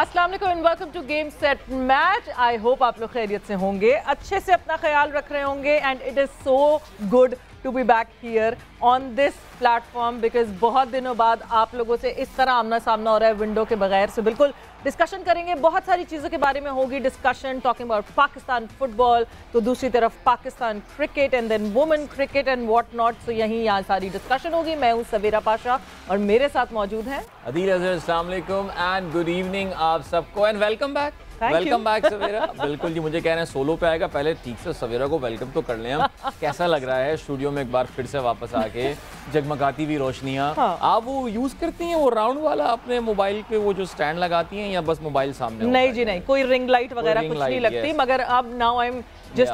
अस्सलाम वालेकुम and welcome to game set match. I hope आप लोग खैरियत से होंगे, अच्छे से अपना ख्याल रख रहे होंगे and it is so good to be back here on this platform because बहुत दिनों बाद आप लोगों से इस तरह आमना सामना हो रहा है विंडो के बगैर। सो बिल्कुल डिस्कशन करेंगे, बहुत सारी चीज़ों के बारे में होगी discussion, talking about Pakistan football, तो दूसरी तरफ Pakistan cricket and then women cricket and what not. So यहाँ सारी डिस्कशन होगी। मैं हूँ सवेरा पाशा और मेरे साथ मौजूद हैं अदील अजहर। अस्सलाम वालेकुम एंड गुड इवनिंग आप सबको and welcome back. Welcome back Savera. बिल्कुल जी, मुझे कह रहे हैं सोलो पे आएगा, पहले ठीक से सवेरा को वेलकम तो कर लें हम। कैसा लग रहा है स्टूडियो में एक बार फिर से वापस आके, जगमगाती हुई रोशनियाँ। हाँ। आप वो यूज करती हैं वो राउंड वाला अपने मोबाइल पे वो जो स्टैंड लगाती हैं या बस मोबाइल सामने? नहीं जी नहीं, कोई रिंग लाइट वगैरह कुछ नहीं लगती, मगर अब now I am just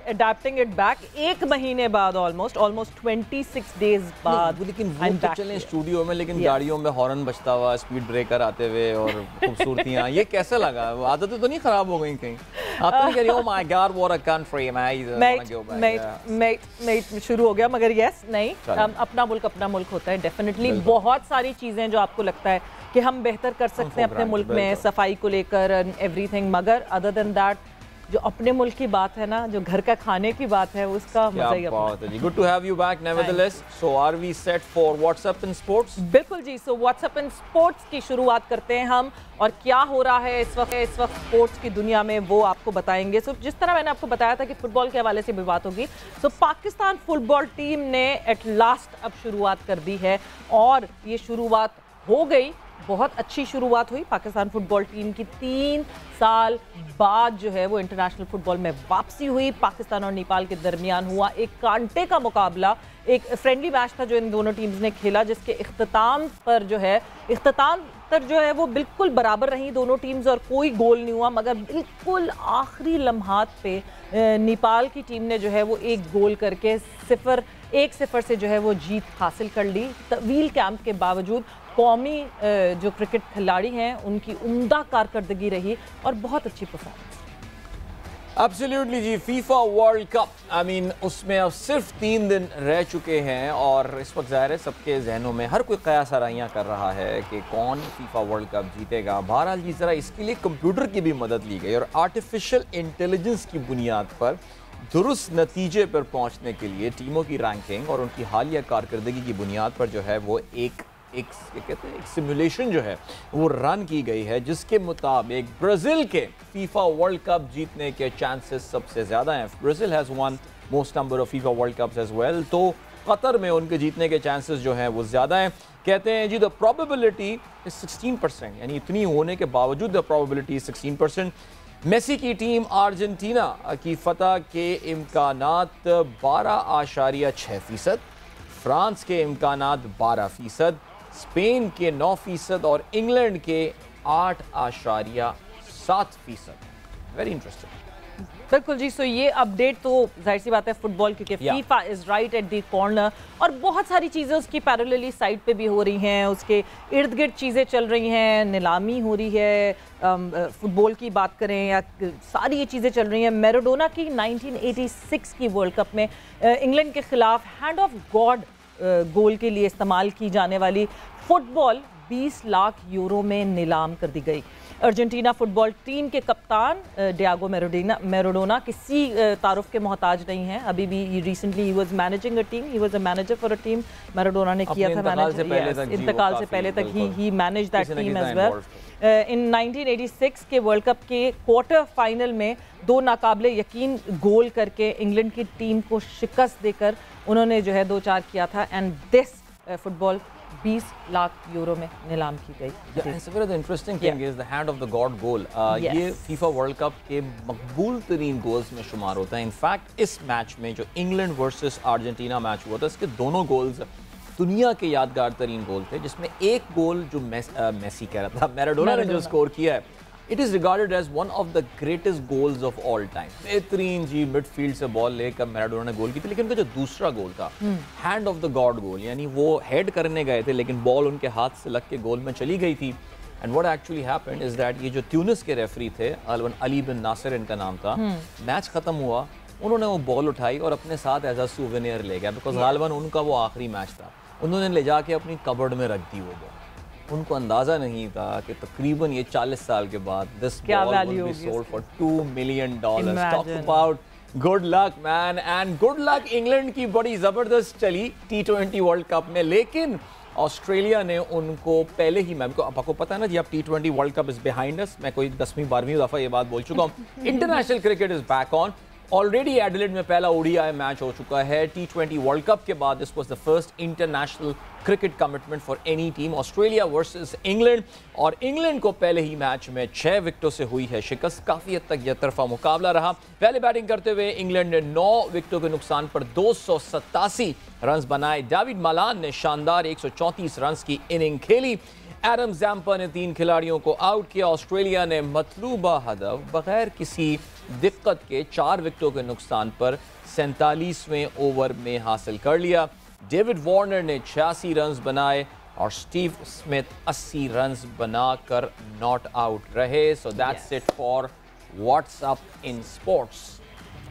adapting it back. एक महीने बाद ऑलमोस्ट 26 डेज बाद। लेकिन वो तो चलें स्टूडियो में, लेकिन गाड़ियों में हॉर्न बजता हुआ, स्पीड ब्रेकर आते हुए और खूबसूरतियाँ, ये कैसा लगा? आदतें तो नहीं खराब हो गई कहीं? आप तो नहीं कह रही हो my God what a country मैं शुरू हो गया, मगर यस नहीं, अपना मुल्क होता है डेफिनेटली। बहुत सारी चीज़ें जो आपको लगता है कि हम बेहतर कर सकते हैं अपने मुल्क में, सफाई को लेकर एंड एवरीथिंग, मगर अदर देन दैट जो अपने मुल्क की बात है ना, जो घर का खाने की बात है, उसका मजा ही अपना है। Good to have you back nevertheless. So are we set for what's up in sports? बिल्कुल जी। सो व्हाट्सएप इन स्पोर्ट्स की शुरुआत करते हैं हम, और क्या हो रहा है इस वक्त स्पोर्ट्स की दुनिया में वो आपको बताएंगे। सो जिस तरह मैंने आपको बताया था कि फुटबॉल के हवाले से भी बात होगी, सो पाकिस्तान फुटबॉल टीम ने एट लास्ट अब शुरुआत कर दी है और ये शुरुआत हो गई, बहुत अच्छी शुरुआत हुई। पाकिस्तान फुटबॉल टीम की 3 साल बाद जो है वो इंटरनेशनल फुटबॉल में वापसी हुई। पाकिस्तान और नेपाल के दरमियान हुआ एक कांटे का मुकाबला, एक फ्रेंडली मैच था जो इन दोनों टीम्स ने खेला, जिसके इख्तिताम पर जो है वो बिल्कुल बराबर रही दोनों टीम्स और कोई गोल नहीं हुआ, मगर बिल्कुल आखिरी लम्हात पे नेपाल की टीम ने जो है वो एक गोल करके 1-0 से जो है वो जीत हासिल कर ली। तवील कैंप के बावजूद कौमी जो क्रिकेट खिलाड़ी हैं उनकी उम्दा कारकर्दगी रही और बहुत अच्छी परफॉर्मेंस। एब्सोल्युटली जी। FIFA World Cup, I mean उसमें अब सिर्फ 3 दिन रह चुके हैं और इस वक्त ज़ाहिर है सबके जहनों में हर कोई कयास आराइयाँ कर रहा है कि कौन फीफा वर्ल्ड कप जीतेगा। बहरहाल जी, ज़रा इसके लिए कंप्यूटर की भी मदद ली गई और आर्टिफिशियल इंटेलिजेंस की बुनियाद पर दुरुस्त नतीजे पर पहुँचने के लिए टीमों की रैंकिंग और उनकी हालिया कारकर्दगी की बुनियाद पर जो है वो एक सिमुलेशन जो है वो रन की गई है, जिसके मुताबिक ब्राज़ील के फीफा वर्ल्ड कप जीतने के चांसेस सबसे ज़्यादा हैं। Brazil has won most number of FIFA World Cups as well, तो कतर में उनके जीतने के चांसेस जो हैं वो ज़्यादा हैं। कहते हैं जी द प्रोबेबिलिटी इज 16%, यानी इतनी होने के बावजूद द प्रोबेबिलिटी 16%। मेसी की टीम अर्जेंटीना की फतह के इम्कानात 12.6%, फ्रांस के इम्कानात 12%, स्पेन के 9% और इंग्लैंड के 8.7%। Very interesting. बिल्कुल जी। सो ये अपडेट तो जाहिर सी बात है फुटबॉल, क्योंकि FIFA is right at the corner और बहुत सारी चीज़ें उसकी पैरेलली साइड पे भी हो रही हैं, उसके इर्द गिर्द चीज़ें चल रही हैं, नीलामी हो रही है, फुटबॉल की बात करें या सारी ये चीज़ें चल रही हैं। मैराडोना की 1986 की वर्ल्ड कप में इंग्लैंड के खिलाफ हैंड ऑफ गॉड गोल के लिए इस्तेमाल की जाने वाली फुटबॉल 20 लाख यूरो में नीलाम कर दी गई। अर्जेंटीना फुटबॉल टीम के कप्तान डियागो मैराडोना किसी तारुफ के मोहताज नहीं हैं अभी भी। Recently he was managing a team, he was a manager for a team. Maradona ने किया था मैनेज, इंतकाल से पहले तक ही manage that team as well. In 1986 के वर्ल्ड कप के क्वार्टर फाइनल में 2 नाकाबिले यकीन गोल करके इंग्लैंड की टीम को शिकस्त देकर उन्होंने जो है 2-4 किया था and this football 20 lakh euro में नीलाम की गई। Interesting thing is the hand of the god goal. ये फीफा वर्ल्ड कप के मकबूल तरीन गोल्स में शुमार होता है। इनफैक्ट इस मैच में जो इंग्लैंड वर्सेस अर्जेंटीना मैच हुआ था, इसके दोनों गोल्स दुनिया के यादगार तरीन गोल थे, जिसमें एक गोल जो मेसी कह रहा था, मैराडोना ने जो स्कोर किया है, it is regarded as one of the greatest goals of all time. बेहतरीन जी मिडफील्ड से बॉल लेकर मैराडोना ने गोल की थी, लेकिन उनका जो दूसरा गोल था हैंड ऑफ द गॉड गोल, यानी वो हेड करने गए थे लेकिन बॉल उनके हाथ से लग के गोल में चली गई थी। And what actually happened is that ये जो ट्यूनिस के रेफरी थे, अली बिन नासिर इनका नाम था, मैच खत्म हुआ, उन्होंने वो बॉल उठाई और अपने साथ एज अ सूवेनियर ले गया, बिकॉज गालिबन उनका वो आखिरी मैच था, उन्होंने ले जाके अपनी कबर्ड में रख दी वो बॉल। उनको अंदाज़ा नहीं था कि तकरीबन ये 40 साल के बाद this ball will be sold for $2 million. Talk about good luck man, and good luck England की बड़ी ज़बरदस्त चली T20 वर्ल्ड कप में, लेकिन ऑस्ट्रेलिया ने उनको पहले ही, मैम को आपको पता है ना जी, अब T20 world cup is behind us, मैं कोई 10वीं 12वीं दफ़ा ये बात बोल चुका हूँ। International cricket is back on. Already Adelaide में पहला ODI मैच हो चुका है T20 वर्ल्ड कप के बाद। This was the first international cricket commitment for any team, Australia versus England, और इंग्लैंड को पहले ही मैच में 6 विकेटों से हुई है शिकस्त। काफ़ी हद तक यह तरफा मुकाबला रहा। पहले बैटिंग करते हुए इंग्लैंड ने 9 विकेटों के नुकसान पर 287 रन बनाए। डेविड मालान ने शानदार 134 रन की इनिंग खेली। एडम जैम्पर ने 3 खिलाड़ियों को आउट किया। ऑस्ट्रेलिया ने मतलूबा हदफ बगैर किसी दिक्कत के 4 विकेटों के नुकसान पर 47वें ओवर में हासिल कर लिया। डेविड वार्नर ने 86 रन बनाए और स्टीव स्मिथ 80 रन बनाकर नॉट आउट रहे। So that's it for what's up in sports.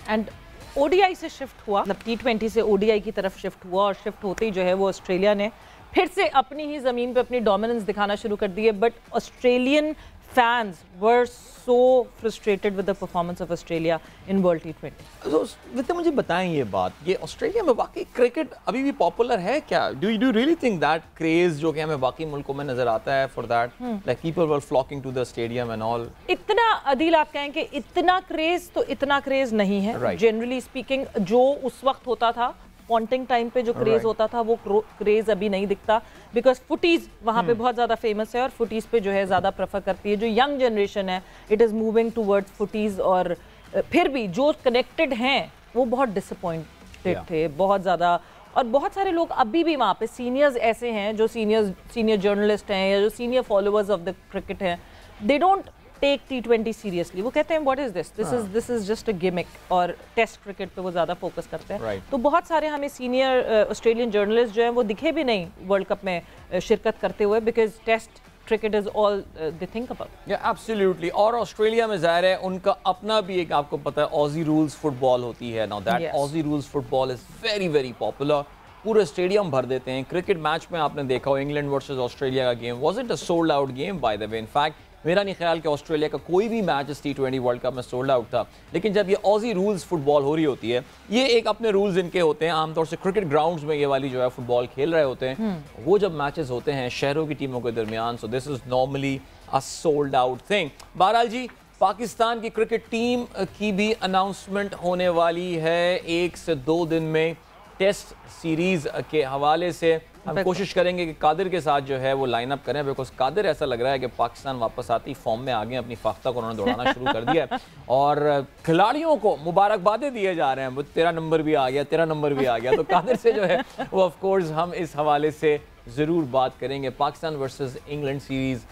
And ODI से शिफ्ट हुआ, मतलब T20 से ODI की तरफ शिफ्ट हुआ, और शिफ्ट होते ही जो है वो ऑस्ट्रेलिया ने फिर से अपनी ही ज़मीन पे अपनी डोमिनेंस दिखाना शुरू कर दी है। But Australian fans were so frustrated with the performance of Australia in world T20। तो विद्या मुझे बताएं ये बात, ये ऑस्ट्रेलिया में वाकई क्रिकेट अभी भी पॉपुलर है क्या? Do you really think that craze जो कि हमें बाकी मुल्कों में नजर आता है for that, like people were flocking to the stadium and all? इतना अदील आप कहें कि इतना क्रेज, तो इतना क्रेज नहीं है जनरली स्पीकिंग। जो उस वक्त होता था पॉन्टिंग टाइम पे जो क्रेज होता था वो क्रेज अभी नहीं दिखता, बिकॉज फुटीज वहाँ पे बहुत ज़्यादा फेमस है और फुटीज पे जो है ज़्यादा प्रेफर करती है। जो यंग जनरेशन है इट इज़ मूविंग टूवर्ड्स फुटीज, और फिर भी जो कनेक्टेड हैं वो बहुत डिसअपॉइंटेड थे बहुत ज़्यादा। और बहुत सारे लोग अभी भी वहाँ पे सीनियर्स ऐसे हैं जो सीनियर जर्नलिस्ट हैं या जो senior followers of the cricket हैं, they don't take T20 seriously. वो कहते हैं what is this is just a gimmick, और टेस्ट क्रिकेट पे वो ज़्यादा फोकस करते हैं। तो बहुत सारे हमें सीनियर ऑस्ट्रेलियन जर्नलिस्ट जो हैं वो दिखे भी नहीं वर्ल्ड कप में शिरकत करते हुए, because test cricket is all they think about. या एब्सोल्युटली। और ऑस्ट्रेलिया में ज़ाहिर है उनका अपना भी एक, आपको पता है, ऑजी रूल्स फुटबॉल होती है। Now that Aussie rules football is very very popular. पूरे स्टेडियम भर देते हैं। क्रिकेट मैच में आपने देखा हो इंग्लैंड वर्सेस ऑस्ट्रेलिया का game wasn't a sold out game by the way. In fact मेरा नहीं ख्याल कि ऑस्ट्रेलिया का कोई भी मैच इस T20 वर्ल्ड कप में सोल्ड आउट था। लेकिन जब ये ऑजी रूल्स फुटबॉल हो रही होती है, ये एक अपने रूल्स इनके होते हैं। आमतौर से क्रिकेट ग्राउंड्स में ये वाली जो है फुटबॉल खेल रहे होते हैं, वो जब मैचेस होते हैं शहरों की टीमों के दरमियान, so this is normally a sold out thing. बहरहाल जी, पाकिस्तान की क्रिकेट टीम की भी अनाउंसमेंट होने वाली है 1 से 2 दिन में टेस्ट सीरीज के हवाले से। हम कोशिश करेंगे कि कादिर के साथ जो है वो लाइन अप करें, बिकॉज कादिर ऐसा लग रहा है कि पाकिस्तान वापस आती फॉर्म में आ गए, अपनी फाख्ता को उन्होंने दौड़ाना शुरू कर दिया है और खिलाड़ियों को मुबारकबादें दिए जा रहे हैं। वो 13 नंबर भी आ गया, 13 नंबर भी आ गया। तो कादिर से जो है वो ऑफ कोर्स हम इस हवाले से ज़रूर बात करेंगे। Pakistan versus England series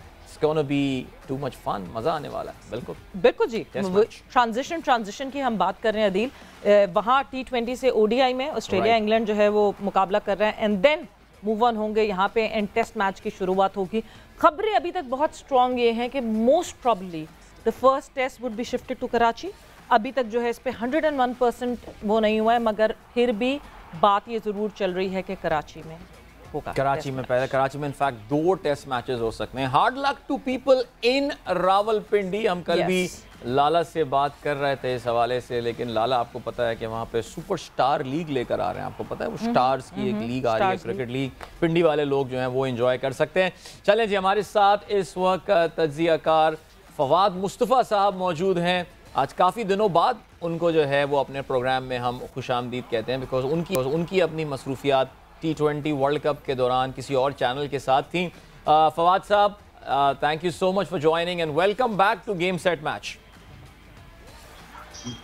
gonna be too much fun, मजा आने वाला है। बिल्कुल बिल्कुल जी। ट्रांजिशन की हम बात कर रहे हैं अदील, वहाँ T20 से ODI में ऑस्ट्रेलिया इंग्लैंड जो है वो मुकाबला कर रहे हैं, एंड देन मूव ऑन होंगे यहाँ पे, एंड टेस्ट मैच की शुरुआत होगी। खबरें अभी तक बहुत स्ट्रॉन्ग ये हैं कि most probably the first test would be shifted to Karachi. अभी तक जो है इस पे 101% वो नहीं हुआ है, मगर फिर भी बात ये ज़रूर चल रही है कि कराची में होगा। कराची में इनफैक्ट 2 टेस्ट मैचेस हो सकते हैं। Hard luck to people in Rawalpindi. हम कल भी लाला से बात कर रहे थे इस हवाले से, लेकिन लाला आपको पता है कि वहाँ पे सुपरस्टार लीग लेकर आ रहे हैं। आपको पता है वो स्टार्स की एक लीग आ रही है, क्रिकेट लीग। पिंडी वाले लोग जो हैं वो एंजॉय कर सकते हैं। चलें जी, हमारे साथ इस वक्त तज्जियाकार फवाद मुस्तफ़ा साहब मौजूद हैं। आज काफ़ी दिनों बाद उनको जो है वो अपने प्रोग्राम में हम खुशामदीद कहते हैं, बिकॉज उनकी अपनी मसरूफियात T20 वर्ल्ड कप के दौरान किसी और चैनल के साथ थी। फवाद साहब, thank you so much for joining and welcome back to game set match.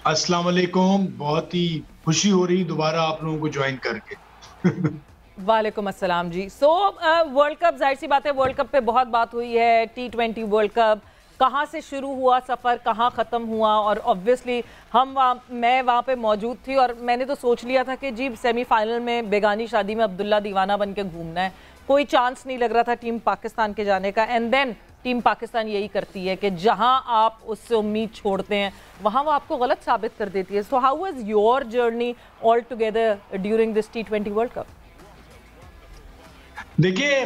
अस्सलाम वालेकुम, बहुत ही खुशी हो रही दोबारा आप लोगों को ज्वाइन करके। वालेकुम अस्सलाम जी। सो वर्ल्ड कप, जाहिर सी बात है वर्ल्ड कप पे बहुत बात हुई है। T20 वर्ल्ड कप कहाँ से शुरू हुआ सफ़र, कहाँ ख़त्म हुआ, और ऑब्वियसली मैं वहाँ पे मौजूद थी और मैंने तो सोच लिया था कि जी सेमीफाइनल में बेगानी शादी में अब्दुल्ला दीवाना बन के घूमना है। कोई चांस नहीं लग रहा था टीम पाकिस्तान के जाने का, एंड देन टीम पाकिस्तान यही करती है कि जहां आप उससे उम्मीद छोड़ते हैं वहां वो आपको गलत साबित कर देती है। So how was your journey all together during this T20 world cup? देखिए,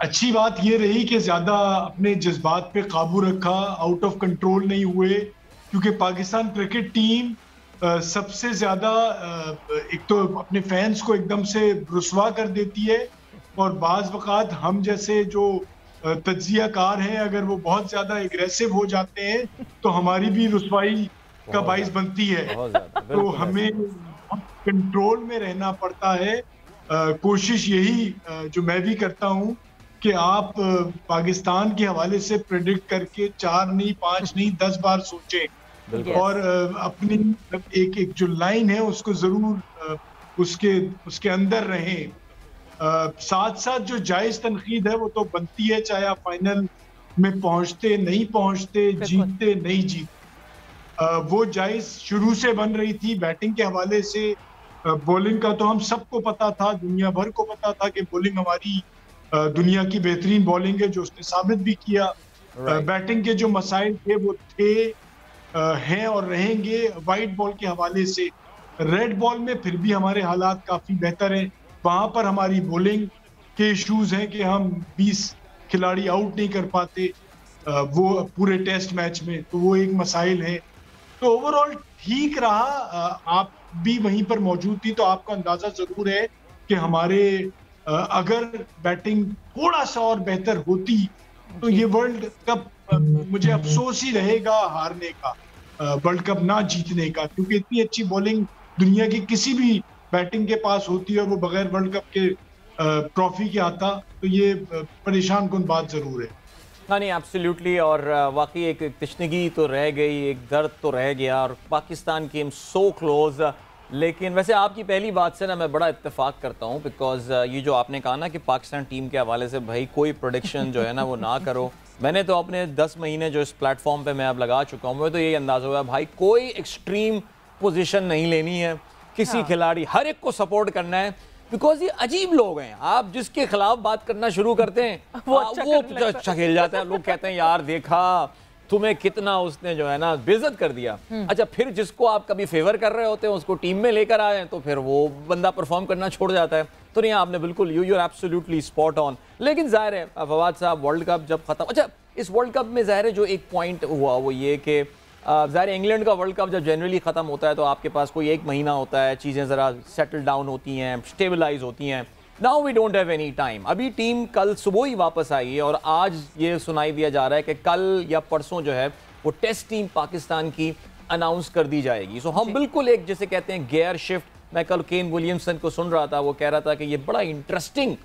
अच्छी बात ये रही कि ज्यादा अपने जज्बात पे काबू रखा, आउट ऑफ कंट्रोल नहीं हुए, क्योंकि पाकिस्तान क्रिकेट टीम सबसे ज्यादा एक तो अपने फैंस को एकदम से रुस्वा कर देती है, और बाज वक़ात हम जैसे जो तज्जियाकार हैं, अगर वो बहुत ज्यादा एग्रेसिव हो जाते हैं तो हमारी भी रुसवाई का बाइस बनती है। तो हमें कंट्रोल में रहना पड़ता है। कोशिश यही जो मैं भी करता हूँ कि आप पाकिस्तान के हवाले से प्रेडिक्ट करके 4 नहीं, 5 नहीं, 10 बार सोचें, और अपनी एक एक जो लाइन है उसको जरूर उसके अंदर रहें। साथ साथ जो जायज तनकीद है वो तो बनती है, चाहे आप फाइनल में पहुंचते नहीं पहुंचते, जीतते नहीं जीतते, वो जायज शुरू से बन रही थी। बैटिंग के हवाले से बॉलिंग का तो हम सबको पता था, दुनिया भर को पता था कि बॉलिंग हमारी दुनिया की बेहतरीन बॉलिंग है, जो उसने साबित भी किया। बैटिंग के जो मसाइल थे वो थे, हैं और रहेंगे। वाइट बॉल के हवाले से रेड बॉल में फिर भी हमारे हालात काफी बेहतर हैं, वहां पर हमारी बॉलिंग के इश्यूज हैं कि हम 20 खिलाड़ी आउट नहीं कर पाते वो पूरे टेस्ट मैच में, तो वो एक मसाइल है। तो ओवरऑल ठीक रहा। आप भी वहीं पर मौजूद थी, तो आपको अंदाजा जरूर है कि हमारे अगर बैटिंग थोड़ा सा और बेहतर होती तो ये वर्ल्ड कप मुझे अफसोस ही रहेगा हारने का, वर्ल्ड कप ना जीतने का, क्योंकि इतनी अच्छी बॉलिंग दुनिया की किसी भी बैटिंग के पास होती है, वो बगैर वर्ल्ड कप के ट्रॉफी के आता, तो ये परेशान कुन बात जरूर है। हाँ नहीं, एब्सोल्युटली। और वाकई एक तशनगी तो रह गई, एक दर्द तो रह गया, और पाकिस्तान केम सो क्लोज। लेकिन वैसे आपकी पहली बात से ना मैं बड़ा इत्तेफाक करता हूँ, बिकॉज ये जो आपने कहा ना कि पाकिस्तान टीम के हवाले से भाई कोई प्रोडिक्शन जो है ना वो ना करो। मैंने तो अपने 10 महीने जो इस प्लेटफॉर्म पे मैं अब लगा चुका हूँ, मुझे तो यही अंदाज़ा हुआ भाई कोई एक्सट्रीम पोजीशन नहीं लेनी है, किसी खिलाड़ी हर एक को सपोर्ट करना है, बिकॉज ये अजीब लोग हैं। आप जिसके खिलाफ बात करना शुरू करते हैं वो अच्छा खेल जाता है, लोग कहते हैं यार देखा तुम्हें कितना उसने जो है ना बेइज्जत कर दिया। अच्छा, फिर जिसको आप कभी फेवर कर रहे होते हैं उसको टीम में लेकर आए तो फिर वो बंदा परफॉर्म करना छोड़ जाता है। तो नहीं, आपने बिल्कुल you are absolutely spot on. लेकिन जाहिर है फवाद साहब, वर्ल्ड कप जब खत्म, अच्छा इस वर्ल्ड कप में जाहिर है जो एक पॉइंट हुआ वो ये कि ज़ाहिर इंग्लैंड का वर्ल्ड कप जब जनरली ख़त्म होता है तो आपके पास कोई 1 महीना होता है, चीज़ें ज़रा सेटल डाउन होती हैं, स्टेबलाइज होती हैं। Now we don't have any time. अभी टीम कल सुबह ही वापस आई है और आज ये सुनाई दिया जा रहा है कि कल या परसों जो है वो टेस्ट टीम पाकिस्तान की अनाउंस कर दी जाएगी। सो हम बिल्कुल एक जिसे कहते हैं गेयर शिफ्ट, मैं कल केन विलियमसन को सुन रहा था, वो कह रहा था कि ये बड़ा interesting,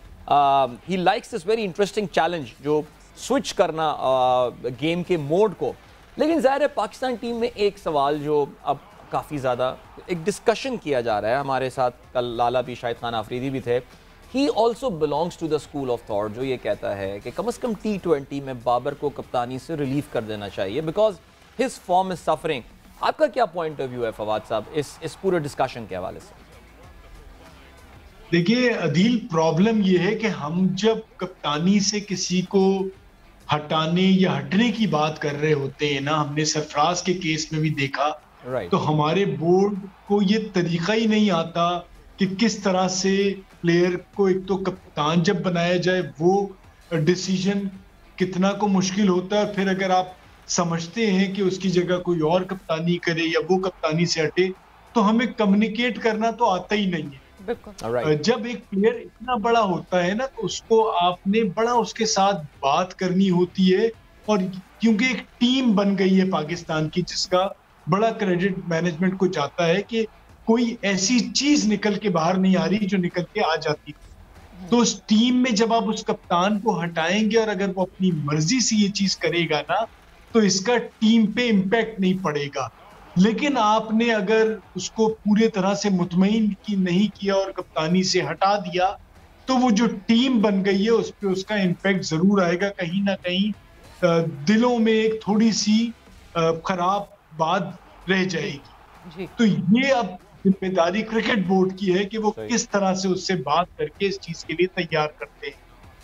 he likes this very interesting challenge, जो स्विच करना गेम के मोड को। लेकिन ज़ाहिर है पाकिस्तान टीम में एक सवाल जो अब काफ़ी ज़्यादा एक डिस्कशन किया जा रहा है, हमारे साथ कल लाला भी, शाहिद खान आफरीदी भी थे, he also belongs to the school of thought, जो ये कहता है कि कम से कम T20 में बाबर को कप्तानी से रिलीव कर देना चाहिए because his form is suffering. आपका क्या पॉइंट ऑफ व्यू है फवाद साहब इस पूरे डिस्कशन के हवाले से? देखिए अदील, प्रॉब्लम ये है कि हम जब कप्तानी से किसी को हटाने या हटने की बात कर रहे होते हैं ना, हमने सरफराज के केस में भी देखा, तो हमारे बोर्ड को ये तरीका ही नहीं आता कि किस तरह से प्लेयर को एक तो कप्तान जब बनाया जाए, वो डिसीजन कितना को मुश्किल होता है। फिर अगर आप समझते हैं कि उसकी जगह कोई और कप्तानी करे या वो कप्तानी से हटे, तो हमें कम्युनिकेट करना तो आता ही नहीं है। जब एक प्लेयर इतना बड़ा होता है ना, तो उसको आपने बड़ा उसके साथ बात करनी होती है, और क्योंकि एक टीम बन गई है पाकिस्तान की जिसका बड़ा क्रेडिट मैनेजमेंट को जाता है कि कोई ऐसी चीज निकल के बाहर नहीं आ रही जो निकल के आ जाती। तो उस टीम में जब आप उस कप्तान को हटाएंगे और अगर वो अपनी मर्जी से ये चीज करेगा ना, तो इसका टीम पे इम्पैक्ट नहीं पड़ेगा। लेकिन आपने अगर उसको पूरे तरह से मुतमईन की नहीं किया और कप्तानी से हटा दिया, तो वो जो टीम बन गई है उस पर उसका इम्पैक्ट जरूर आएगा। कहीं ना कहीं दिलों में एक थोड़ी सी खराब बात रह जाएगी। तो ये अब जिम्मेदारी क्रिकेट बोर्ड की है कि वो किस तरह से उससे बात करके इस चीज के लिए तैयार करते हैं।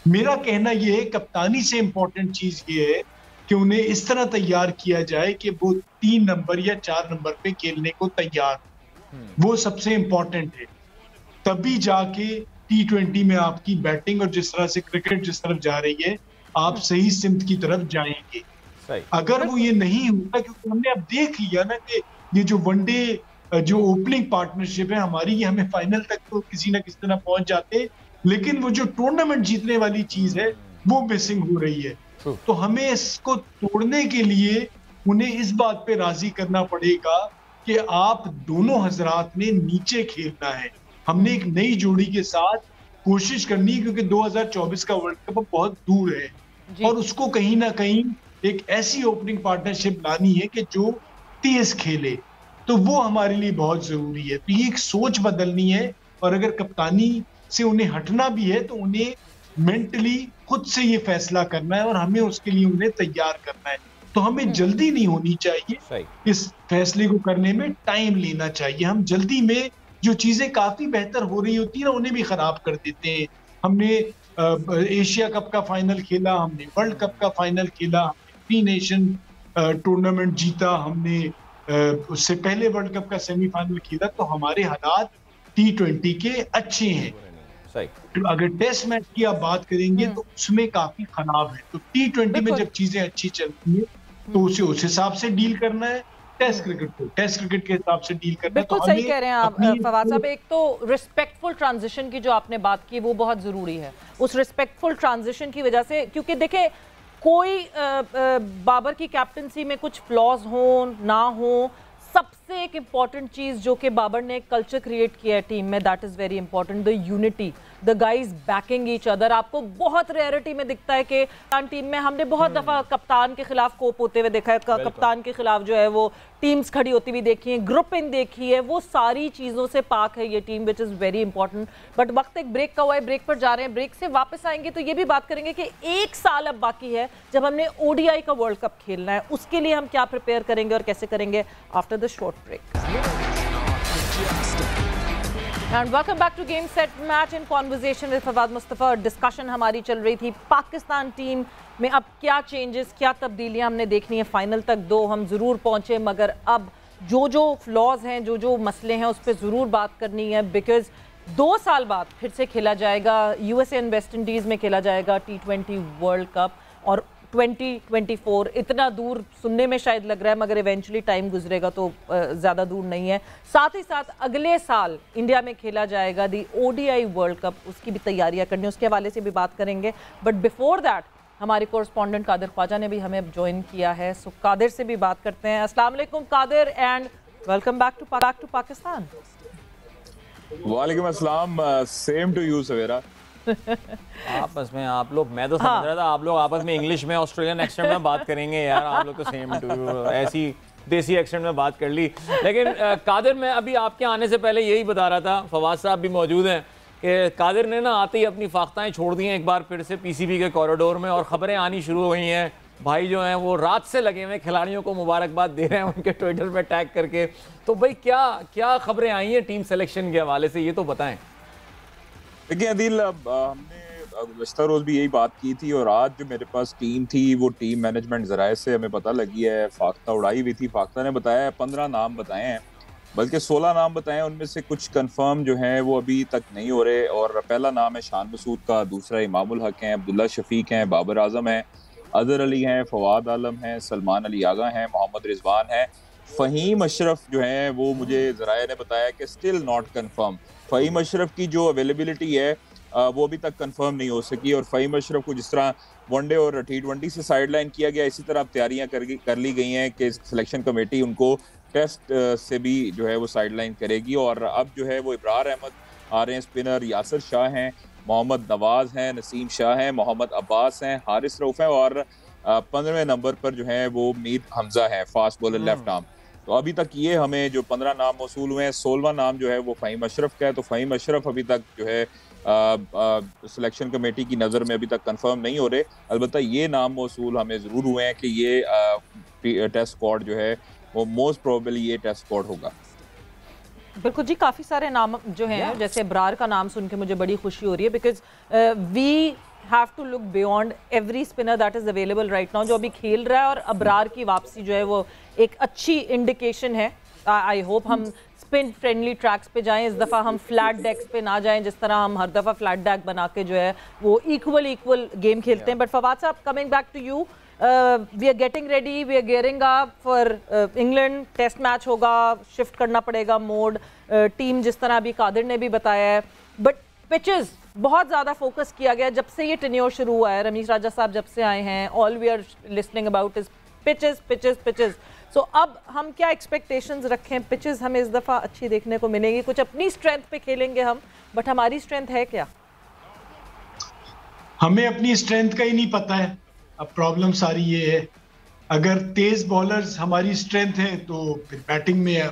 मेरा कहना यह है कप्तानी से इंपॉर्टेंट चीज ये है कि उन्हें इस तरह तैयार किया जाए कि वो 3 नंबर या 4 नंबर पे खेलने को तैयार, वो सबसे इंपॉर्टेंट है। तभी जाके T20 में आपकी बैटिंग और जिस तरह से क्रिकेट जिस तरफ जा रही है, आप सही सिमत की तरफ जाएंगे। अगर वो ये नहीं होता, क्योंकि हमने अब देख लिया ना कि ये जो वनडे जो ओपनिंग पार्टनरशिप है हमारी, ये हमें फाइनल तक तो किसी ना किसी तरह पहुंच जाते, लेकिन वो जो टूर्नामेंट जीतने वाली चीज है वो मिसिंग हो रही है। तो हमें इसको तोड़ने के लिए उन्हें इस बात पे राजी करना पड़ेगा कि आप दोनों हजरात ने नीचे खेलना है। हमने एक नई जोड़ी के साथ कोशिश करनी है, क्योंकि 2024 का वर्ल्ड कप बहुत दूर है और उसको कहीं ना कहीं एक ऐसी ओपनिंग पार्टनरशिप लानी है कि जो तेज खेले, तो वो हमारे लिए बहुत जरूरी है। तो ये एक सोच बदलनी है, और अगर कप्तानी से उन्हें हटना भी है तो उन्हें मेंटली खुद से ये फैसला करना है और हमें उसके लिए उन्हें तैयार करना है। तो हमें जल्दी नहीं होनी चाहिए, इस फैसले को करने में टाइम लेना चाहिए। हम जल्दी में जो चीजें काफी बेहतर हो रही होती है ना, उन्हें भी खराब कर देते हैं। हमने एशिया कप का फाइनल खेला, हमने वर्ल्ड कप का फाइनल खेला, हमने 3 नेशन टूर्नामेंट जीता, हमने उससे पहले वर्ल्ड कप का सेमीफाइनल खेला। तो हमारे हालात T20 के अच्छे हैं। तो अगर टेस्ट मैच की आप बात करेंगे तो उसमें काफी खराब है। तो T20 में जब चीजें अच्छी चलती है तो उसे उस हिसाब से डील करना है, टेस्ट क्रिकेट को टेस्ट क्रिकेट के हिसाब से डील करना है। बिल्कुल सही कह रहे हैं आप फवाद साहब। एक तो रिस्पेक्टफुल ट्रांजिशन की जो आपने बात की वो बहुत जरूरी है। उस रिस्पेक्टफुल ट्रांजिशन की वजह से, क्योंकि देखें कोई बाबर की कैप्टनसी में कुछ फ्लॉज हो ना हो, सबसे एक इम्पॉर्टेंट चीज जो कि बाबर ने एक कल्चर क्रिएट किया है टीम में, that is very important, the unity, the guys banking each other. आपको बहुत रेयरिटी में दिखता है कि टीम में हमने बहुत दफा कप्तान के खिलाफ कोप होते हुए देखा है, कप्तान के खिलाफ जो है वो टीम्स खड़ी होती हुई देखी है, ग्रुपिंग देखी है, वो सारी चीजों से पाक है ये team, which is very important. But वक्त एक ब्रेक का हुआ है, ब्रेक पर जा रहे हैं, ब्रेक से वापस आएंगे तो ये भी बात करेंगे कि 1 साल अब बाकी है जब हमने ODI का वर्ल्ड कप खेलना है, उसके लिए हम क्या प्रिपेयर करेंगे और कैसे करेंगे after the short break. And welcome back to Game Set Match in conversation with Fawad Mustafa. Discussion हमारी चल रही थी पाकिस्तान टीम में अब क्या चेंजेस, क्या तब्दीलियां हमने देखनी है। फाइनल तक 2 हम ज़रूर पहुंचे, मगर अब जो फ्लॉज हैं, जो मसले हैं, उस पर ज़रूर बात करनी है, बिकॉज 2 साल बाद फिर से खेला जाएगा, USA एंड वेस्ट इंडीज़ में खेला जाएगा T20 वर्ल्ड कप, और 2024 इतना दूर सुनने में शायद लग रहा है, मगर इवेंचुअली टाइम गुजरेगा तो ज़्यादा दूर नहीं है। साथ ही साथ अगले साल इंडिया में खेला जाएगा दी ODI वर्ल्ड कप, उसकी भी तैयारियां करनी, उसके हवाले से भी बात करेंगे। बट बिफोर दैट हमारे कोरस्पॉन्डेंट कादिर ख्वाजा ने भी हमें अब ज्वाइन किया है, सो कादिर से भी बात करते हैं। अस्सलाम वालेकुम Qadir, and welcome back to Pakistan. वालेकुम अस्सलाम, सेम टू यू सवेरा। आपस में आप लोग, मैं तो समझ रहा था आप लोग आपस में इंग्लिश में ऑस्ट्रेलियन एक्सेंट में बात करेंगे यार, आप लोग तो सेम टू ऐसी देसी एक्सेंट में बात कर ली। लेकिन कादिर, मैं अभी आपके आने से पहले यही बता रहा था, फवाद साहब भी मौजूद हैं, कि कादिर ने ना आते ही अपनी फाख्ताएं छोड़ दी हैं एक बार फिर से PCB के कॉरिडोर में, और ख़बरें आनी शुरू हो गई हैं। भाई जो हैं वो रात से लगे हुए खिलाड़ियों को मुबारकबाद दे रहे हैं उनके ट्विटर पे टैग करके। तो भाई क्या खबरें आई हैं टीम सिलेक्शन के हवाले से, ये तो बताएं। देखिए अदील, हमने गुज़श्ता रोज़ भी यही बात की थी, और आज जो मेरे पास टीम थी वो टीम मैनेजमेंट ज़राए से हमें पता लगी है, फाख्ता उड़ाई हुई थी। फाख्ता ने बताया 15 नाम बताए हैं, बल्कि 16 नाम बताए हैं, उनमें से कुछ कंफर्म जो हैं वो अभी तक नहीं हो रहे। और पहला नाम है शान मसूद का, दूसरा इमामुल हक हैं, अब्दुल्ला शफीक हैं, बाबर आजम हैं, अजहर अली हैं, फवाद आलम हैं, सलमान अली आगा हैं, मोहम्मद रिजवान हैं, फ़हीम अशरफ जो हैं वो मुझे ज़राए ने बताया कि still not confirm. Faheem Ashraf की जो अवेलेबिलिटी है वो अभी तक कंफर्म नहीं हो सकी, और फ़हीम अशरफ को जिस तरह वनडे और T20 से साइडलाइन किया गया, इसी तरह अब तैयारियां कर ली गई हैं कि सिलेक्शन कमेटी उनको टेस्ट से भी जो है वो साइडलाइन करेगी। और अब जो है वो इब्रार अहमद आ रहे हैं, स्पिनर यासिर शाह हैं, मोहम्मद नवाज़ हैं, नसीम शाह हैं, मोहम्मद अब्बास हैं, हारिस रऊफ़ हैं, और 15वें नंबर पर जो है वो मीर हमजा है, फास्ट बॉलर लेफ्ट आर्म। तो अभी तक ये हमें जो 15 नाम मौसूल हुए हैं, 16वां नाम जो है वो फ़हीम अशरफ का है। तो फ़हीम अशरफ अभी तक जो है सिलेक्शन कमेटी की नज़र में अभी तक कंफर्म नहीं हो रहे। अलबत्ता ये नाम मौसूल हमें ज़रूर हुए हैं कि ये टेस्ट स्क्वाड जो है वो मोस्ट प्रोबेबली ये टेस्ट स्क्वाड होगा। बिल्कुल जी, काफ़ी सारे नाम जो हैं, जैसे अब्रार का नाम सुन के मुझे बड़ी खुशी हो रही है, because we have to look beyond every spinner that is available right now जो अभी खेल रहा है, और अब्रार की वापसी जो है वो एक अच्छी इंडिकेशन है आई होप हम स्पिन फ्रेंडली ट्रैक्स पे जाएं, इस दफ़ा हम फ्लैट डेक्स पे ना जाएं जिस तरह हम हर दफ़ा फ्लैट डेक बना के जो है वो इक्वल गेम खेलते हैं। बट फवाद साहब, coming back to you, we are getting ready, we are gearing up for England test match होगा, शिफ्ट करना पड़ेगा मोड, टीम जिस तरह अभी कादिर ने भी बताया है। बट पिचेस बहुत ज़्यादा फोकस किया गया जब से ये टेन्योर शुरू हुआ है, रमीज राजा साहब जब से आए हैं, all we are listening about is pitches pitches pitches. So अब हम क्या एक्सपेक्टेशंस रखें? पिचेस हमें इस दफ़ा अच्छी देखने को मिलेगी, कुछ अपनी स्ट्रेंथ पे खेलेंगे हम, बट हमारी स्ट्रेंथ है क्या? हमें अपनी स्ट्रेंथ का ही नहीं पता है। अब प्रॉब्लम सारी ये है, अगर तेज बॉलर्स हमारी स्ट्रेंथ है तो फिर बैटिंग में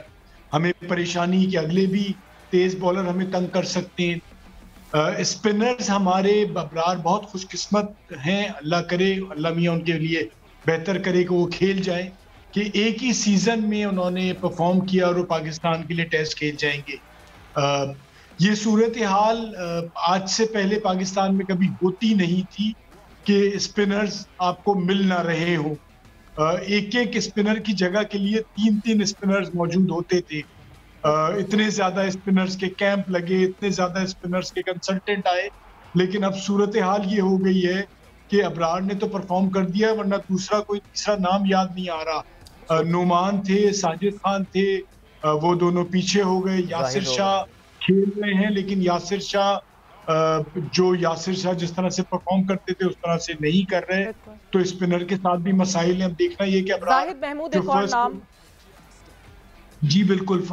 हमें परेशानी कि अगले भी तेज बॉलर हमें तंग कर सकते हैं। स्पिनर्स हमारे अबरार बहुत खुशकिस्मत हैं, अल्लाह करे, अल्लाह मियाँ उनके लिए बेहतर करे कि वो खेल जाए, कि एक ही सीजन में उन्होंने परफॉर्म किया और वो पाकिस्तान के लिए टेस्ट खेल जाएंगे। ये सूरत हाल आज से पहले पाकिस्तान में कभी होती नहीं थी कि स्पिनर्स आपको मिल ना रहे हो। एक एक स्पिनर की जगह के लिए 3-3 स्पिनर्स मौजूद होते थे। इतने ज्यादा स्पिनर्स के कैंप लगे, इतने ज्यादा स्पिनर्स के कंसल्टेंट आए, लेकिन अब सूरत हाल ये हो गई है कि अबरार ने तो परफॉर्म कर दिया, वरना दूसरा कोई तीसरा नाम याद नहीं आ रहा। नोमान थे, साजिद खान थे, वो दोनों पीछे हो गए। यासिर शाह खेल रहे हैं, लेकिन यासिर शाह जिस तरह से परफॉर्म करते थे उस तरह से नहीं कर रहे, तो स्पिनर के साथ भी मसाइल हैं। अब देखना ये कि अबरार जाहिद महमूद एक और नाम, जी बिल्कुल,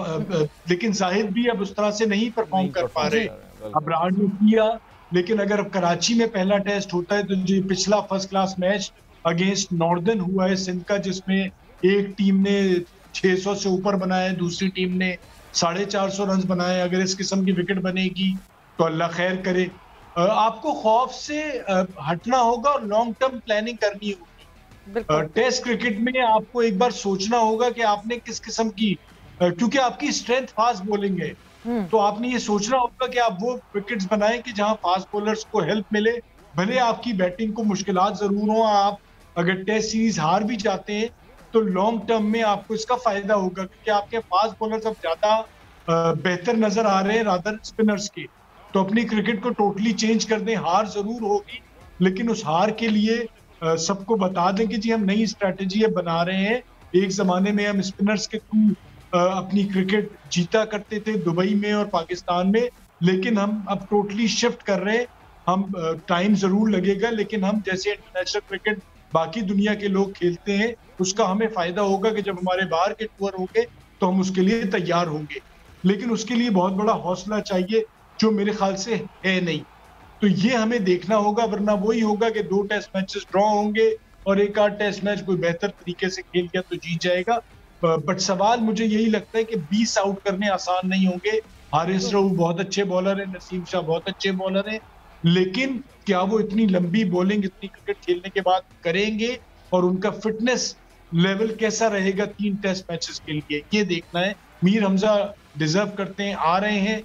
लेकिन जाहिद भी अब उस तरह से नहीं परफॉर्म कर पा रहे। अबरार ने किया, लेकिन अगर कराची में पहला टेस्ट होता है तो जो पिछला first class match against northern हुआ है सिंध का, जिसमें एक टीम ने 600 से ऊपर बनाए, दूसरी टीम ने 450 रन बनाए, अगर इस किस्म की विकेट बनेगी तो अल्लाह खैर करे। आपको खौफ से हटना होगा और लॉन्ग टर्म प्लानिंग करनी होगी। टेस्ट क्रिकेट में आपको एक बार सोचना होगा कि आपने किस किस्म की, क्योंकि आपकी स्ट्रेंथ फास्ट बॉलिंग है, तो आपने ये सोचना होगा कि आप वो विकेट्स बनाएं कि जहां फास्ट बॉलर्स को हेल्प मिले। भले आपकी बैटिंग को मुश्किलात जरूर हो, आप अगर टेस्ट सीरीज हार भी जाते हैं तो लॉन्ग टर्म में आपको इसका फायदा होगा, क्योंकि आपके फास्ट बॉलर्स अब ज्यादा बेहतर नजर आ रहे हैं रादर स्पिनर्स के। तो अपनी क्रिकेट को टोटली चेंज कर दें। हार जरूर होगी, लेकिन उस हार के लिए सबको बता दें कि जी हम नई स्ट्रैटेजी बना रहे हैं। एक जमाने में हम स्पिनर्स के थ्रू अपनी क्रिकेट जीता करते थे दुबई में और पाकिस्तान में, लेकिन हम अब टोटली शिफ्ट कर रहे हैं। हम टाइम जरूर लगेगा, लेकिन हम जैसे इंटरनेशनल क्रिकेट बाकी दुनिया के लोग खेलते हैं उसका हमें फायदा होगा कि जब हमारे बाहर के टूर होंगे तो हम उसके लिए तैयार होंगे। लेकिन उसके लिए बहुत बड़ा हौसला चाहिए, जो मेरे ख्याल से है नहीं। तो ये हमें देखना होगा, वरना वही होगा कि 2 टेस्ट मैचेस ड्रॉ होंगे और एक आध टेस्ट मैच कोई बेहतर तरीके से खेल गया तो जीत जाएगा। बट सवाल मुझे यही लगता है कि 20 आउट करने आसान नहीं होंगे। हारिस रऊफ बहुत अच्छे बॉलर है, नसीम शाह बहुत अच्छे बॉलर है, लेकिन क्या वो इतनी लंबी बॉलिंग इतनी क्रिकेट खेलने के बाद करेंगे और उनका फिटनेस लेवल कैसा रहेगा 3 टेस्ट मैचेस के लिए, ये देखना है। मीर हमजा डिजर्व करते हैं, आ रहे हैं,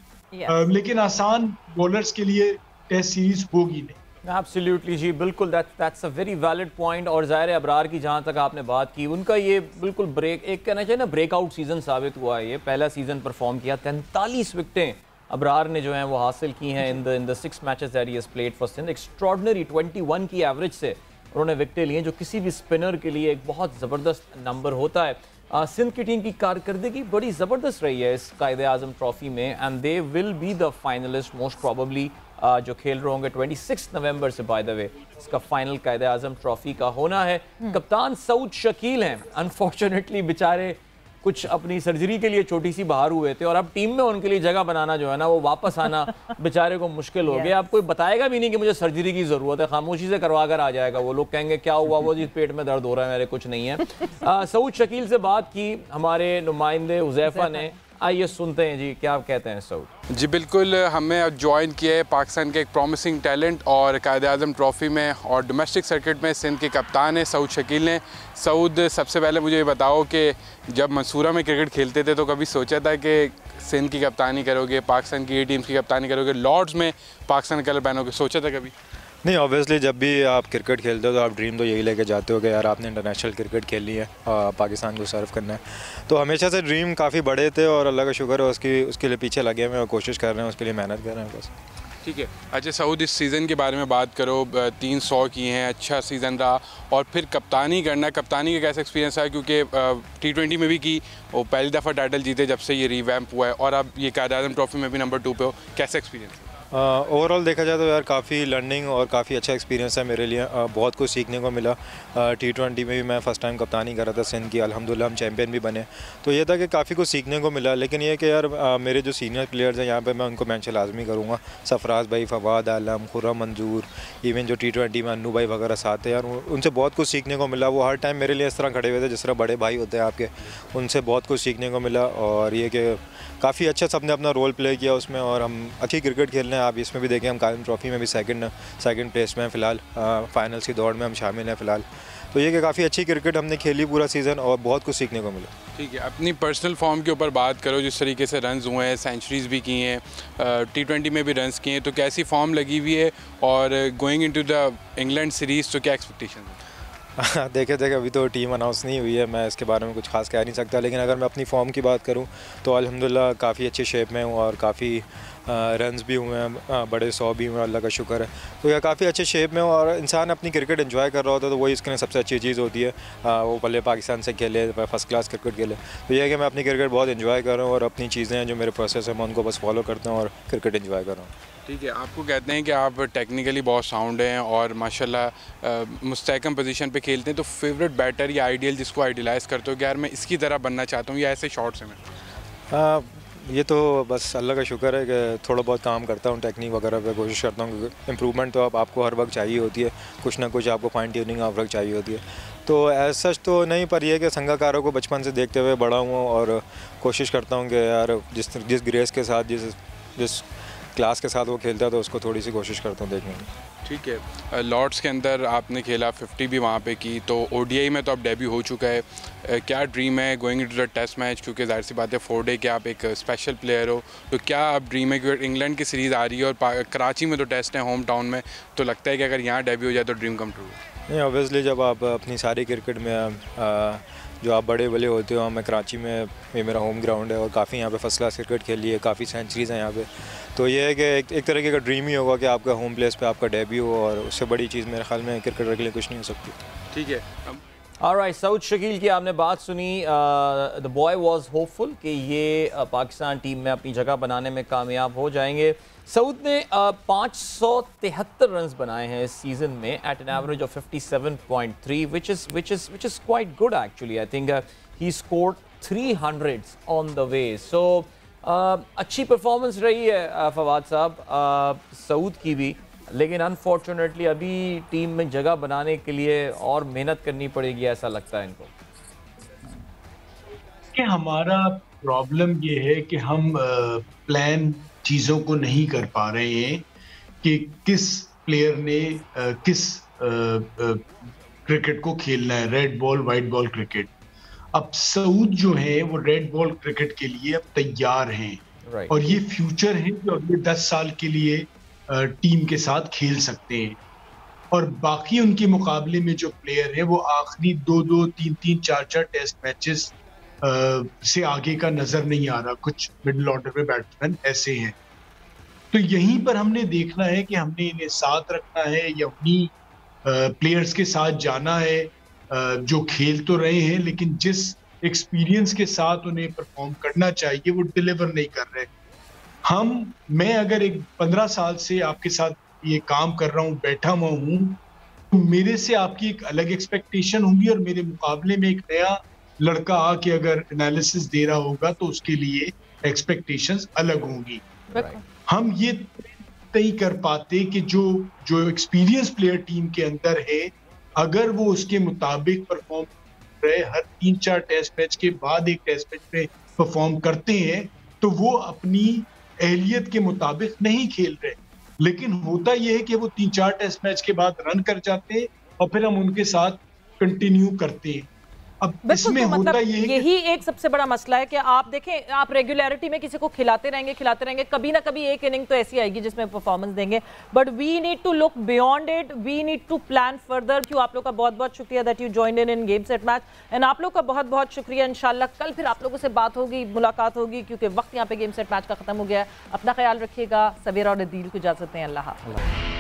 लेकिन आसान बॉलर्स के लिए टेस्ट सीरीज होगी नहीं। एब्सोल्युटली जी, बिल्कुल, that's a very valid point. और ज़ाहिर है अबरार की जहाँ तक आपने बात की, उनका ये बिल्कुल एक कहना चाहिए ना ब्रेकआउट सीज़न साबित हुआ है। ये पहला सीज़न परफॉर्म किया, 43 विकटें अबरार ने जो हैं वो हासिल की हैं in the 6 matches that he has played for Sindh. Extraordinary 21 की एवरेज से उन्होंने विकटें ली हैं, जो किसी भी स्पिनर के लिए एक बहुत ज़बरदस्त नंबर होता है। सिंध की टीम की कारकर्दगी बड़ी ज़बरदस्त रही है इस कायदे-आज़म ट्रॉफी में, and they will be the finalist most probably, जो खेल रहे होंगे 26 नवंबर से। बाय द वे इसका फाइनल कायदे-आज़म ट्रॉफी का होना है। कप्तान सऊद शकील हैं, अनफॉर्चुनेटली बेचारे कुछ अपनी सर्जरी के लिए छोटी सी बाहर हुए थे, और अब टीम में उनके लिए जगह बनाना जो है ना वो वापस आना बेचारे को मुश्किल हो गया। अब कोई बताएगा भी नहीं कि मुझे सर्जरी की ज़रूरत है, खामोशी से करवा कर आ जाएगा। वो लोग कहेंगे क्या हुआ, वो जी पेट में दर्द हो रहा है मेरे, कुछ नहीं है। सऊद शकील से बात की हमारे नुमाइंदे हुज़ैफा ने, आइए सुनते हैं जी क्या कहते हैं सऊद। जी बिल्कुल, हमें अब ज्वाइन किया है पाकिस्तान के एक प्रॉमिसिंग टैलेंट और कायदे-आज़म ट्रॉफ़ी में और डोमेस्टिक सर्किट में सिंध के कप्तान हैं सऊद शकील ने। सऊद, सबसे पहले मुझे ये बताओ कि जब मंसूरा में क्रिकेट खेलते थे तो कभी सोचा था कि सिंध की कप्तानी करोगे, पाकिस्तान की ये टीम्स की कप्तानी करोगे, लॉर्ड्स में पाकिस्तान कलर पहनोगे, सोचा था कभी? नहीं, ऑब्वियसली जब भी आप क्रिकेट खेलते हो तो आप ड्रीम तो यही लेके जाते हो कि यार आपने इंटरनेशनल क्रिकेट खेलनी है, पाकिस्तान को सर्व करना है। तो हमेशा से ड्रीम काफ़ी बड़े थे और अल्लाह का शुक्र है उसके लिए पीछे लगे हुए और कोशिश कर रहे हैं, उसके लिए मेहनत कर रहे हैं बस। ठीक है। अच्छा सऊद, इस सीज़न के बारे में बात करो, 300 की हैं, अच्छा सीज़न रहा और फिर कप्तानी करना, कप्तानी का कैसा एक्सपीरियंस है? क्योंकि T20 में भी की, वो पहली दफ़ा टाइटल जीते जब से ये रिवैम्प हुआ है और अब ये कायद-ए-आज़म ट्रॉफी में भी नंबर 2 पे हो, कैसा एक्सपीरियंस है? ओवरऑल देखा जाए तो यार काफ़ी लर्निंग और काफ़ी अच्छा एक्सपीरियंस है मेरे लिए। बहुत कुछ सीखने को मिला। T20 में भी मैं फ़र्स्ट टाइम कप्तानी कर रहा था सिंध की, अल्हम्दुलिल्लाह हम चैम्पियन भी बने। तो ये था कि काफ़ी कुछ सीखने को मिला, लेकिन ये कि यार मेरे जो सीनियर प्लेयर्स हैं यहाँ पे मैं उनको मेंशन लाजमी करूँगा। सरफराज भाई, फवाद आलम, खुर्रम मंजूर, इवन जो T20 में अन्नू भाई वगैरह साथ हैं यार, उनसे बहुत कुछ सीखने को मिला। वो हर टाइम मेरे लिए इस तरह खड़े हुए थे जिस तरह बड़े भाई होते हैं आपके, उनसे बहुत कुछ सीखने को मिला। और ये कि काफ़ी अच्छा सबने अपना रोल प्ले किया उसमें और हम अच्छी क्रिकेट खेल रहे हैं। आप इसमें भी देखें, हम कायद ट्रॉफी में भी सेकंड प्लेस में हैं फ़िलहाल, फाइनल्स की दौड़ में हम शामिल हैं फ़िलहाल। तो ये कि काफ़ी अच्छी क्रिकेट हमने खेली पूरा सीज़न और बहुत कुछ सीखने को मिला। ठीक है, अपनी पर्सनल फॉर्म के ऊपर बात करो, जिस तरीके से रन्स हुए हैं, सेंचुरीज़ भी की हैं, T20 में भी रन्स किए हैं, तो कैसी फॉर्म लगी हुई है और going into the England series तो क्या एक्सपेक्टेशन है? देखे अभी तो टीम अनाउंस नहीं हुई है, मैं इसके बारे में कुछ खास कह नहीं सकता, लेकिन अगर मैं अपनी फॉर्म की बात करूं तो अल्हम्दुलिल्लाह काफ़ी अच्छे शेप में हूं और काफ़ी रन्स भी हुए हैं, बड़े 100 भी हुए, अल्लाह का शुक्र है। तो यह काफ़ी अच्छे शेप में हूँ और इंसान अपनी क्रिकेट एंजॉय कर रहा होता है तो वही इसके लिए सबसे अच्छी चीज़ होती है। वो भले पाकिस्तान से खेले, फर्स्ट क्लास क्रिकेट खेले, तो यह है कि मैं अपनी क्रिकेट बहुत एंजॉय कर रहा हूँ और अपनी चीज़ें हैं जो मेरे प्रोसेस है मैं उनको बस फॉलो करता हूँ और क्रिकेट एंजॉय कर रहा हूँ। ठीक है, आपको कहते हैं कि आप टेक्निकली बहुत साउंड हैं और माशाल्लाह मुस्तहकम पोजीशन पे खेलते हैं, तो फेवरेट बैटर या आइडियल जिसको आइडियलाइज़ करते हो कि यार मैं इसकी तरह बनना चाहता हूँ या ऐसे शॉट्स हैं मैं? ये तो बस अल्लाह का शुक्र है कि थोड़ा बहुत काम करता हूँ, टेक्निक वगैरह पे कोशिश करता हूँ, क्योंकि इम्प्रूवमेंट तो आपको हर वक्त चाहिए होती है, कुछ ना कुछ आपको फाइन ट्यूनिंग हर वक्त चाहिए होती है। तो एज सच तो नहीं, पर यह कि संगाकारों को बचपन से देखते हुए बड़ा हूँ और कोशिश करता हूँ कि यार जिस ग्रेस के साथ, जिस क्लास के साथ वो खेलता है तो उसको थोड़ी सी कोशिश करता हूँ देखने की। ठीक है, लॉर्ड्स के अंदर आपने खेला, 50 भी वहाँ पे की, तो ODI में तो अब डेब्यू हो चुका है। क्या ड्रीम है going into the test match, क्योंकि जाहिर सी बात है 4 डे के आप एक स्पेशल प्लेयर हो, तो क्या अब ड्रीम है, क्योंकि इंग्लैंड की सीरीज़ आ रही है और कराची में तो टेस्ट है होम टाउन में, तो लगता है कि अगर यहाँ डेब्यू हो जाए तो ड्रीम कम ट्रू? नहीं, ऑब्वियसली जब आप अपनी सारी क्रिकेट में जो आप बड़े बड़े होते हो, मैं कराची में, ये मेरा होम ग्राउंड है और काफ़ी यहाँ पे फर्स्ट क्लास क्रिकेट खेली है, काफ़ी सेंचुरीज़ हैं यहाँ पे, तो ये है कि एक तरीके का ड्रीम ही होगा कि आपका होम प्लेस पे आपका डेब्यू हो और उससे बड़ी चीज़ मेरे ख्याल में क्रिकेटर के लिए कुछ नहीं हो सकती। ठीक है, ऑलराइट, सऊद शकील की आपने बात सुनी। द बॉय वाज होपफुल कि ये पाकिस्तान टीम में अपनी जगह बनाने में कामयाब हो जाएंगे। सऊद ने 573 रन्स बनाए हैं इस सीज़न में at an average of 57.3, which is quite good actually. I think he scored 300s on the way. So अच्छी परफॉर्मेंस रही है फवाद साहब सऊद की भी, लेकिन अनफॉर्चुनेटली अभी टीम में जगह बनाने के लिए और मेहनत करनी पड़ेगी ऐसा लगता है इनको। कि हमारा प्रॉब्लम ये है कि हम प्लान चीज़ों को नहीं कर पा रहे हैं कि किस प्लेयर ने किस क्रिकेट को खेलना है, red ball white ball cricket. अब सऊद जो है वो रेड बॉल क्रिकेट के लिए अब तैयार हैं और ये फ्यूचर है जो अगले 10 साल के लिए टीम के साथ खेल सकते हैं। और बाकी उनके मुकाबले में जो प्लेयर है वो आखिरी 2-2, 3-3, 4-4 टेस्ट मैचेस से आगे का नजर नहीं आ रहा। कुछ मिडिल ऑर्डर में बैट्समैन ऐसे हैं, तो यहीं पर हमने देखना है कि हमने इन्हें साथ रखना है या उन्हीं प्लेयर्स के साथ जाना है जो खेल तो रहे हैं लेकिन जिस एक्सपीरियंस के साथ उन्हें परफॉर्म करना चाहिए वो डिलीवर नहीं कर रहे। मैं अगर एक 15 साल से आपके साथ ये काम कर रहा हूँ, बैठा हुआ हूँ, तो मेरे से आपकी एक अलग एक्सपेक्टेशन होगी और मेरे मुकाबले में एक नया लड़का आके अगर एनालिसिस दे रहा होगा तो उसके लिए एक्सपेक्टेशंस अलग होंगी। हम ये नहीं कर पाते कि जो एक्सपीरियंस प्लेयर टीम के अंदर है अगर वो उसके मुताबिक परफॉर्म रहे, हर 3-4 टेस्ट मैच के बाद एक टेस्ट मैच में परफॉर्म करते हैं तो वो अपनी एहलियत के मुताबिक नहीं खेल रहे। लेकिन होता यह है कि वो 3-4 टेस्ट मैच के बाद रन कर जाते हैं और फिर हम उनके साथ कंटिन्यू करते हैं। अब इसमें तो होता मतलब ये यही एक सबसे बड़ा मसला है कि आप देखें, आप रेगुलरिटी में किसी को खिलाते रहेंगे, कभी ना कभी एक इनिंग तो ऐसी आएगी जिसमें परफॉर्मेंस देंगे, but we need to look beyond it, we need to plan further. क्यों आप लोग का बहुत बहुत शुक्रिया that you joined in game set match, and आप लोग का बहुत बहुत शुक्रिया। इंशाल्लाह कल फिर आप लोगों से बात होगी, मुलाकात होगी, क्योंकि वक्त यहाँ पे गेम सेट मैच का खत्म हो गया है। अपना ख्याल रखिएगा। सवेरा और अदील को इजाजत दें। अल्लाह हाफ़िज़।